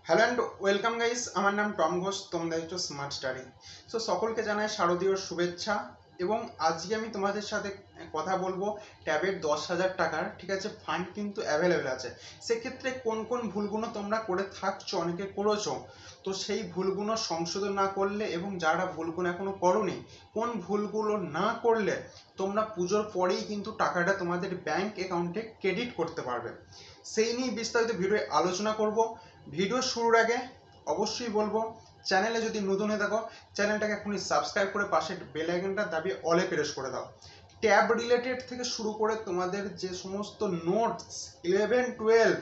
Hello and welcome guys, আমার নাম Tom Ghosh, তোমরা দেখছো স্মার্ট স্টাডি। সো সকলকে জানাই শারদীয় শুভেচ্ছা। এবং আজকে আমি তোমাদের সাথে কথা বলবো ট্যাবের 10,000 টাকার, ঠিক আছে, ফান্ড কিন্তু অ্যাভেলেবেল আছে। সেক্ষেত্রে কোন কোন ভুলগুলো তোমরা করে থাকছো, অনেকে করেছো, তো সেই ভুলগুলো সংশোধন না করলে এবং যারা ভুলগুলো এখনো করোনি, কোন ভুলগুলো না করলে তোমরা পুজোর পরেই কিন্তু টাকাটা তোমাদের ব্যাংক অ্যাকাউন্টে ক্রেডিট করতে পারবে, সেই নিয়ে বিস্তারিত ভিডিও আলোচনা করব। ভিডিও শুরুর আগে অবশ্যই বলবো, চ্যানেলে যদি নতুন হয়ে থাকো চ্যানেলটাকে এখনই সাবস্ক্রাইব করে পাশে বেল আইকনটা দাবিয়ে অলে প্রেস করে দাও। ট্যাব রিলেটেড থেকে শুরু করে তোমাদের যে সমস্ত নোটস 11-12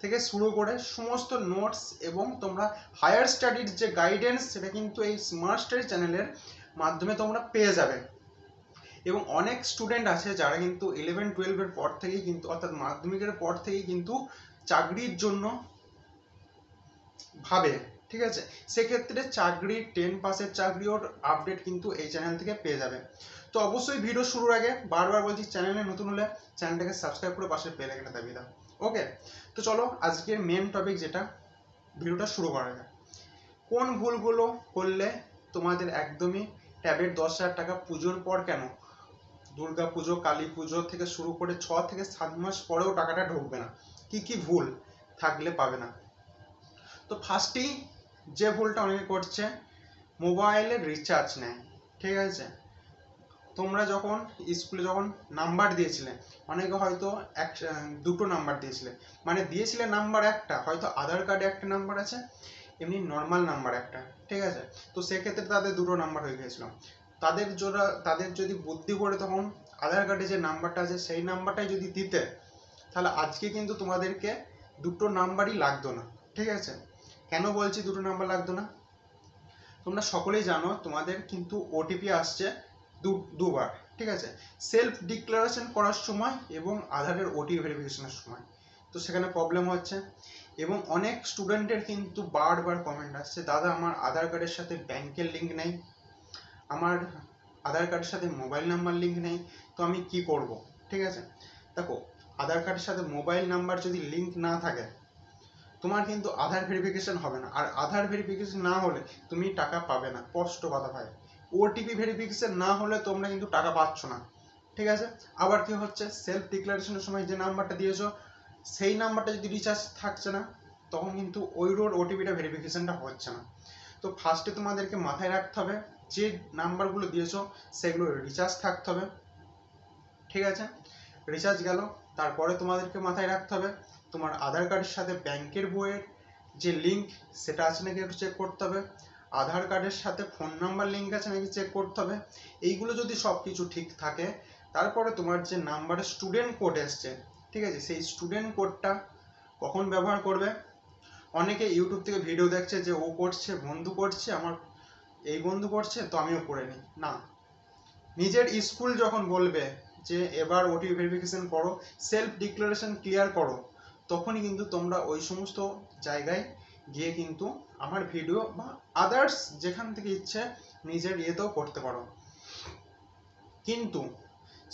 থেকে শুরু করে সমস্ত নোটস এবং তোমরা হায়ার স্টাডির যে গাইডেন্স, সেটা কিন্তু এই স্মার্ট স্টাডি চ্যানেলের মাধ্যমে তোমরা পেয়ে যাবে। এবং অনেক স্টুডেন্ট আছে যারা কিন্তু 11-12-এর পর থেকেই কিন্তু, অর্থাৎ মাধ্যমিকের পর থেকেই কিন্তু চাকরির জন্য ভাবে, ঠিক আছে। সেক্ষেত্রে চাকরি 10 পাসের চাকরির আপডেট কিন্তু এই চ্যানেল থেকে পেয়ে যাবে। তো অবশ্যই ভিডিও শুরুর আগে বারবার বলছি, চ্যানেলে নতুন হলে চ্যানেলটাকে সাবস্ক্রাইব করে পাশে বেল আইকনটা দাবিয়ে দাও। ওকে, তো চলো আজকের মেন টপিক, যেটা ভিডিওটা শুরু করা যায়। কোন ভুলগুলো করলে তোমাদের একদমই ট্যাবের 10,000 টাকা পুজোর পর, কেন দুর্গা পুজো, কালী পুজো থেকে শুরু করে 6 থেকে 7 মাস পরেও টাকাটা ঢুকবে না, কি কি ভুল থাকলে পাবে না। তো ফার্স্টেই যে ভুলটা অনেকে করছে, মোবাইলের রিচার্জ নেয়, ঠিক আছে। তোমরা যখন স্কুলে যখন নাম্বার দিয়েছিলে, অনেকে হয়তো দুটো নাম্বার দিয়েছিলে, মানে দিয়েছিলে নাম্বার একটা, হয়তো আধার কার্ডে একটা নাম্বার আছে, এমনি নর্মাল নাম্বার একটা, ঠিক আছে। তো সেক্ষেত্রে তাদের দুটো নাম্বার হয়ে গিয়েছিল। তাদের যদি বুদ্ধি করে তখন আধার কার্ডে যে নাম্বারটা আছে সেই নাম্বারটাই যদি দিতে, তাহলে আজকে কিন্তু তোমাদেরকে দুটো নাম্বারই লাগতো না, ঠিক আছে। কেন বলছি দুটো নাম্বার লাগতো না? তোমরা সকলেই জানো তোমাদের কিন্তু ওটিপি আসছে দুবার, ঠিক আছে, সেলফ ডিক্লারেশন করার সময় এবং আধারের ওটিপি ভেরিফিকেশনের সময়। তো সেখানে প্রবলেম হচ্ছে। এবং অনেক স্টুডেন্টের কিন্তু বারবার কমেন্ট আসছে, দাদা আমার আধার কার্ডের সাথে ব্যাংকের লিঙ্ক নেই, আমার আধার কার্ডের সাথে মোবাইল নাম্বার লিঙ্ক নেই, তো আমি কি করব? ঠিক আছে, দেখো, আধার কার্ডের সাথে মোবাইল নাম্বার যদি লিঙ্ক না থাকে, তোমার কিন্তু আধার ভেরিফিকেশন হবে না, আর আধার ভেরিফিকেশন না হলে তুমি টাকা পাবে না, স্পষ্ট কথা ভাই। ওটিপি ভেরিফিকেশন না হলে তোমরা কিন্তু টাকা পাচ্ছ না, ঠিক আছে। আবার কি হচ্ছে, সেলফ ডিক্লারেশনের সময় যে নাম্বারটা দিয়েছো সেই নাম্বারটা যদি রিচার্জ থাকছে না, তখন কিন্তু ওই রোড ওটিপিটা ভেরিফিকেশনটা হচ্ছে না। তো ফার্স্টে তোমাদেরকে মাথায় রাখতে হবে, যে নাম্বারগুলো দিয়েছো সেগুলো রিচার্জ থাকতে হবে, ঠিক আছে। রিচার্জ গেল, তারপরে তোমাদেরকে মাথায় রাখতে হবে তোমার আধার কার্ডের সাথে ব্যাংকের বইয়ের যে লিঙ্ক সেটা আছে নাকি একটু চেক করতে হবে, আধার কার্ডের সাথে ফোন নাম্বার লিঙ্ক আছে নাকি চেক করতে হবে। এইগুলো যদি সব কিছু ঠিক থাকে, তারপরে তোমার যে নাম্বারে স্টুডেন্ট কোড এসছে, ঠিক আছে, সেই স্টুডেন্ট কোডটা কখন ব্যবহার করবে। অনেকে ইউটিউব থেকে ভিডিও দেখছে যে ও করছে, বন্ধু করছে, আমার এই বন্ধু করছে তো আমিও করে নিই, না। নিজের স্কুল যখন বলবে যে এবার ওটিপি ভেরিফিকেশন করো, সেলফ ডিক্লারেশন ক্লিয়ার করো, তখনই কিন্তু তোমরা ওই সমস্ত জায়গায় গিয়ে কিন্তু আমার ভিডিও বা আদার্স যেখান থেকে ইচ্ছে নিজের ইয়েতেও করতে পারো। কিন্তু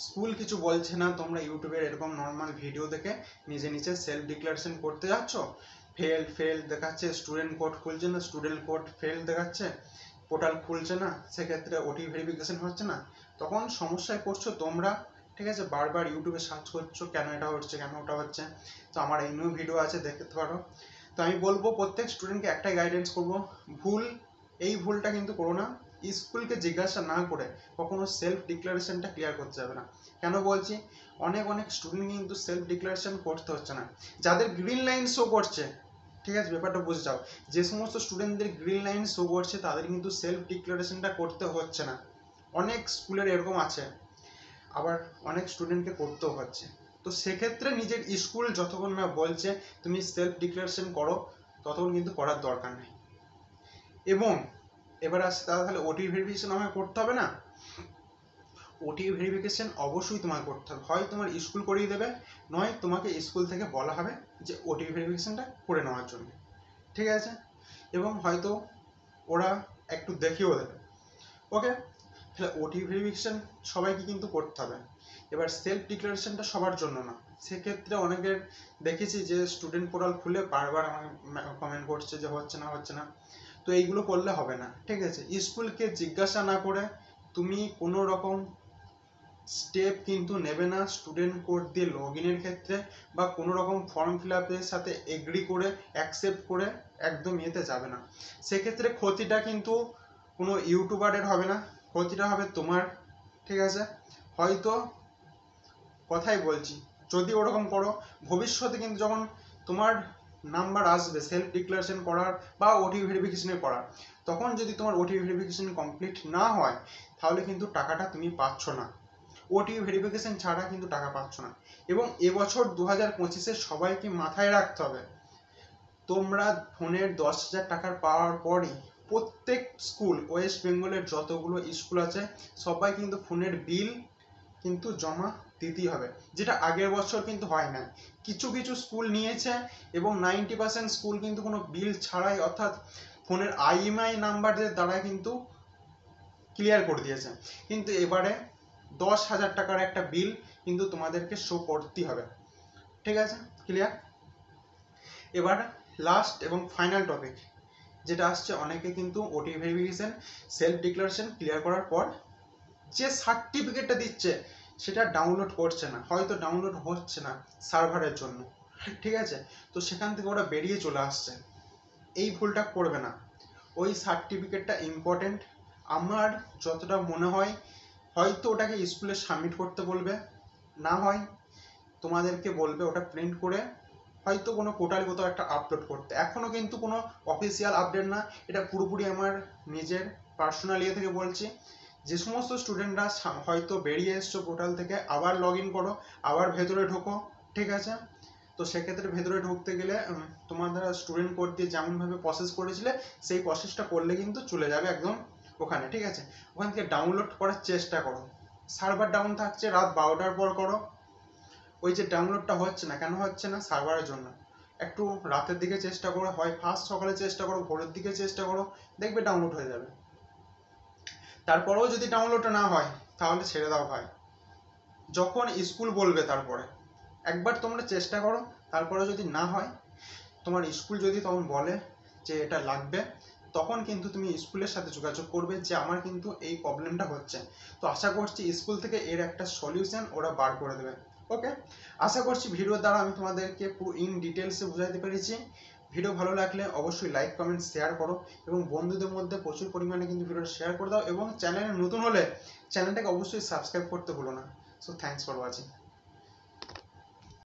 স্কুল কিছু বলছে না, তোমরা ইউটিউবের এরকম নর্মাল ভিডিও দেখে নিজে নিজে সেলফ ডিক্লারেশন করতে যাচ্ছ, ফেল ফেল দেখাচ্ছে, স্টুডেন্ট কোড খুলছে না, স্টুডেন্ট কোড ফেল দেখাচ্ছে, পোর্টাল খুলছে না, সেক্ষেত্রে ওটিপি ভেরিফিকেশন হচ্ছে না, তখন সমস্যায় পড়ছো তোমরা, ঠিক আছে। বারবার ইউটিউবে সার্চ করছো কেন এটা হচ্ছে, কেন ওটা হচ্ছে। তো আমার এই নিউ ভিডিও আছে, দেখতে পারো। তো আমি বলবো প্রত্যেক স্টুডেন্টকে একটাই গাইডেন্স করবো, ভুল এই ভুলটা কিন্তু করো না, স্কুলকে জিজ্ঞাসা না করে কখনো সেলফ ডিক্লারেশনটা ক্লিয়ার করতে যাবে না। কেন বলছি, অনেক অনেক স্টুডেন্ট কিন্তু সেলফ ডিক্লারেশন করতে হচ্ছে না, যাদের গ্রিন লাইন শো করছে, ঠিক আছে, ব্যাপারটা বুঝে যাও। যে সমস্ত স্টুডেন্টদের গ্রিন লাইন শো করছে তাদের কিন্তু সেলফ ডিক্লারেশনটা করতে হচ্ছে না। অনেক স্কুলের এরকম আছে, আবার অনেক স্টুডেন্টকে করতেও হচ্ছে। তো সেক্ষেত্রে নিজের স্কুল যতক্ষণ না বলছে তুমি সেলফ ডিক্লারেশন করো, ততক্ষণ কিন্তু করার দরকার নেই। এবং এবার আসছে দাদা, তাহলে ওটিপি ভেরিফিকেশন আমাকে করতে হবে না? ওটিপি ভেরিফিকেশন অবশ্যই তোমাকে করতে হবে, হয় তোমার স্কুল করিয়ে দেবে, নয় তোমাকে স্কুল থেকে বলা হবে যে ওটিপি ভেরিফিকেশনটা করে নেওয়ার জন্য, ঠিক আছে। এবং হয়তো ওরা একটু দেখিয়েও দেবে। ওকে, তাহলে ওটিপি ভেরিফিকেশন সবাইকে কিন্তু করতে হবে। এবার সেলফ ডিক্লারেশনটা সবার জন্য না, সেক্ষেত্রে অনেকের দেখেছি যে স্টুডেন্ট পোর্টাল খুলে বারবার আমাকে কমেন্ট করছে যে হচ্ছে না। তো এইগুলো করলে হবে না, ঠিক আছে? স্কুলকে জিজ্ঞাসা না করে তুমি কোনো রকম স্টেপ কিন্তু নেবে না স্টুডেন্ট কোড দিয়ে লগ ইনের ক্ষেত্রে, বা কোনো রকম ফর্ম ফিল আপের সাথে এগ্রি করে অ্যাকসেপ্ট করে একদম ইয়েতে যাবে না। সেক্ষেত্রে ক্ষতিটা কিন্তু কোনো ইউটিউবারের হবে না, ক্ষতিটা হবে তোমার, ঠিক আছে? হয়তো কথাই বলছি, যদি ওরকম করো ভবিষ্যতে কিন্তু যখন তোমার নাম্বার আসবে সেলফ ডিক্লারেশন করার বা ওটিপি ভেরিফিকেশনের করার, তখন যদি তোমার ওটিপি ভেরিফিকেশন কমপ্লিট না হয় তাহলে কিন্তু টাকাটা তুমি পাচ্ছ না। ওটিপি ভেরিফিকেশন ছাড়া কিন্তু টাকা পাচ্ছ না। এবং এবছর 2025-এ সবাইকে মাথায় রাখতে হবে, তোমরা ফোনের 10,000 টাকার পাওয়ার পরই প্রত্যেক স্কুল, ওয়েস্ট বেঙ্গলের যতগুলো স্কুল আছে সবাই কিন্তু ফোনের বিল কিন্তু জমা দিতেই হবে, যেটা আগের বছর কিন্তু হয় না। কিছু কিছু স্কুল নিয়েছে এবং 90% স্কুল কিন্তু কোনো বিল ছাড়াই, অর্থাৎ ফোনের IMEI নাম্বারের দ্বারা কিন্তু ক্লিয়ার করে দিয়েছে। কিন্তু এবারে 10,000 টাকার একটা বিল কিন্তু তোমাদেরকে শো করতেই হবে, ঠিক আছে? ক্লিয়ার? এবার লাস্ট এবং ফাইনাল টপিক যেটা আসছে, অনেকে কিন্তু OTP verification self declaration clear করার পর যে সার্টিফিকেটটা দিচ্ছে সেটা ডাউনলোড করছে না, হয়তো ডাউনলোড হচ্ছে না সার্ভারের জন্য, ঠিক আছে? তো সেখান থেকে ওরা বেরিয়ে চলে আসছে। এই ভুলটা করবে না, ওই সার্টিফিকেটটা ইম্পর্টেন্ট। আমার যতটা মনে হয় হয়তো ওটাকে স্কুলে সাবমিট করতে বলবে, না হয় তোমাদেরকে বলবে ওটা প্রিন্ট করে হয়তো কোনো পোর্টালে কোথাও একটা আপলোড করতে। এখনও কিন্তু কোনো অফিসিয়াল আপডেট না, এটা পুরোপুরি আমার নিজের পার্সোনাল ইয়ে থেকে বলছি। যে সমস্ত স্টুডেন্টরা হয়তো বেরিয়ে এসছো পোর্টাল থেকে, আবার লগ ইন করো, আবার ভেতরে ঢোকো, ঠিক আছে? তো সেক্ষেত্রে ভেতরে ঢুকতে গেলে তোমাদের স্টুডেন্ট কোড দিয়ে যেমনভাবে প্রসেস করেছিলে সেই প্রসেসটা করলে কিন্তু চলে যাবে একদম ওখানে, ঠিক আছে? ওখান থেকে ডাউনলোড করার চেষ্টা করো, সার্ভার ডাউন থাকছে, রাত 12টার পর করো। ওই যে ডাউনলোডটা হচ্ছে না, কেন হচ্ছে না? সার্ভারের জন্য। একটু রাতের দিকে চেষ্টা করো, হয় ফার্স্ট সকালে চেষ্টা করো, ভোরের দিকে চেষ্টা করো, দেখবে ডাউনলোড হয়ে যাবে। তারপরেও যদি ডাউনলোড না হয় তাহলে ছেড়ে দাও ভাই, যখন স্কুল বলবে তারপরে একবার তোমরা চেষ্টা করো। তারপরে যদি না হয়, তোমার স্কুল যদি তখন বলে যে এটা লাগবে, তখন কিন্তু তুমি স্কুলের সাথে যোগাযোগ করবে যে আমার কিন্তু এই প্রবলেমটা হচ্ছে। তো আশা করছি স্কুল থেকে এর একটা সলিউশন ওরা বার করে দেবে। ওকে, আশা করছি ভিডিওর দ্বারা আমি তোমাদেরকে পুরো ইন ডিটেলসে বোঝাতে পেরেছি। ভিডিও ভালো লাগলে অবশ্যই লাইক কমেন্ট শেয়ার করো এবং বন্ধুদের মধ্যে প্রচুর পরিমাণে কিন্তু ভিডিওটা শেয়ার করে দাও, এবং চ্যানেলে নতুন হলে চ্যানেলটাকে অবশ্যই সাবস্ক্রাইব করতে ভুলো না। So thanks for watching.